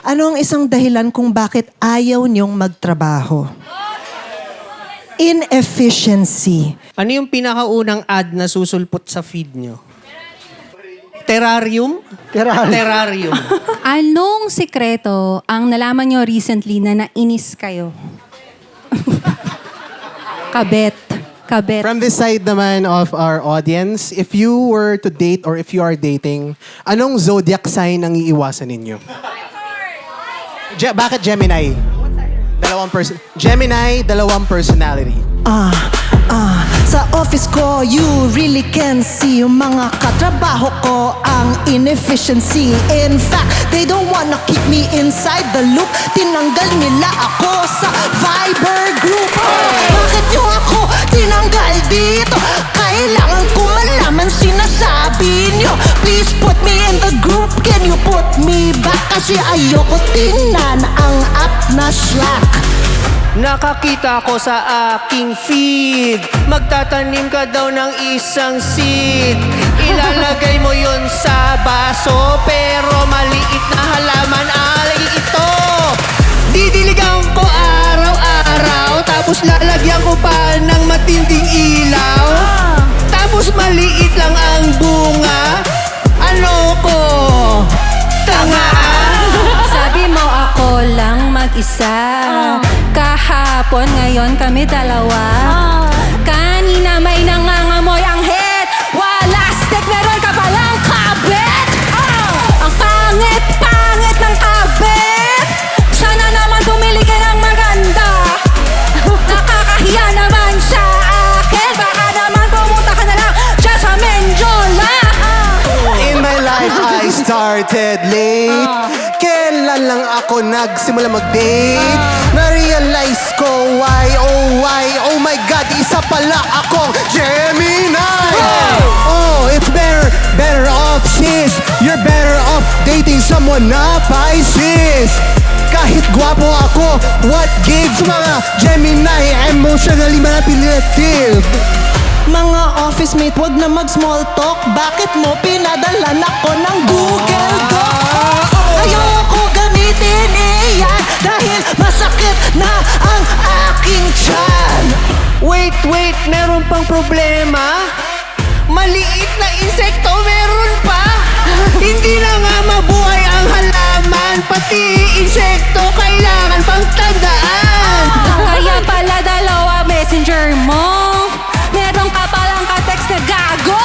Ano ang isang dahilan kung bakit ayaw niyong magtrabaho? Inefficiency. Ano yung pinakaunang ad na susulpot sa feed nyo? Terrarium? Terrarium. Anong sikreto ang nalaman nyo recently na nainis kayo? Kabet. From this side naman of our audience, if you were to date or if you are dating, anong zodiac sign ang iiwasan ninyo? Bakit Gemini? Gemini, dalawang personality. Sa office ko, you really can see yung mga katrabaho ko ang inefficiency. In fact, they don't wanna keep me inside the loop. Tinanggal nila ako sa Viber group. Bakit nyo ako tinanggal dito? Kailangan ko malaman sinasabi nyo. Please put me in the group. Can you put me back? Kasi ayoko tingnan ang app na Slack. Nakakita ko sa aking feed, magtatanim ka daw ng isang seed. Ilalagay mo yon sa baso, pero maliit na halaman ay ito. Didiligan ko araw-araw, tapos lalagyan ko pa ng matinding ilaw. Tapos maliit lang ang bunga. Ano ko? Tanga? Sabi mo ako lang mag-isa. Kahapon, ngayon kami dalawa. Kanina may nangangamoy ang head. Wala stick, meron ka palang kabit. Ang pangit-pangit ng kabit. Sana naman pumili ka ng maganda. Nakakahiya naman sa akin. Baka naman pumunta ka na lang dyan sa Menjola. In my life, I started late. Kailan lang ako nagsimula mag-date? Na-realize ko why, oh my God, isa pala akong Gemini! Oh, it's better off sis. You're better off dating someone na Pisces. Kahit gwapo ako, what gives mga Gemini emotionally manipulative? Mga office mate, wag na mag-small talk. Bakit mo pinadalan ako ng Google Doc? Ayoko gamitin iyan dahil masakit na ang aking tiyan. Wait, meron pang problema? Maliit na insekto meron pa? Hindi na nga mabuhay ang halaman, pati insekto kailangan pang tandaan. Kaya pala dalawa messenger mo. Meron ka palang ka-text na gago.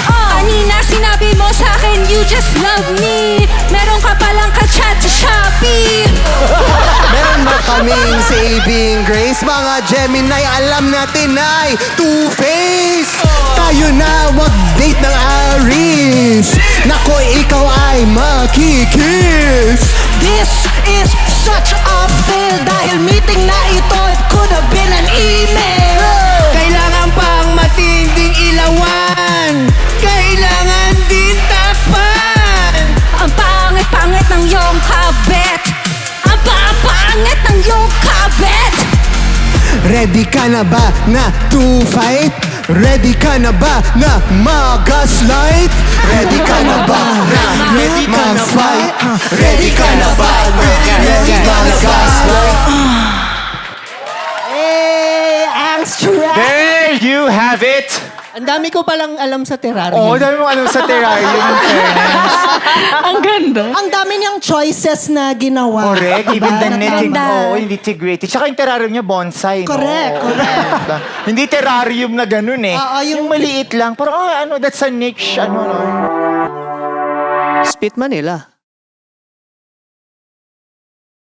Kanina sinabi mo sa akin, you just love me. Meron ka palang ka-chat sa Shopee. Meron ba kaming saving grace? Mga Gemini, alam natin ay two-face. Tayo na mag-date ng Aries. Nako, ikaw ay makikis. This is such a fail dahil meeting na ito, it could have been an email. Kailangan pang matinding ilawan, kailangan din takpan. Ang pangit-pangit ng iyong kabit. Ang pangit ng iyong kabit. Ready ka na ba na to fight? Ready ka na ba na mag-gaslight? Ready ka na ba na mag-fight? Ready ka na ba na mag-gaslight? Ang stress. There you have it! Ang dami ko palang alam sa terrarium. Oo, dami mong alam sa terrarium. Ang ganda. Ang dami niyang choices na ginawa. Correct. Even the knitting. Ganda. Oo, integrated. Tsaka yung terrarium niya, bonsai. No? Correct, Oo, correct. diba? Hindi terrarium na ganun eh. Oo, yung maliit lang. Parang, that's a niche. Spit Manila.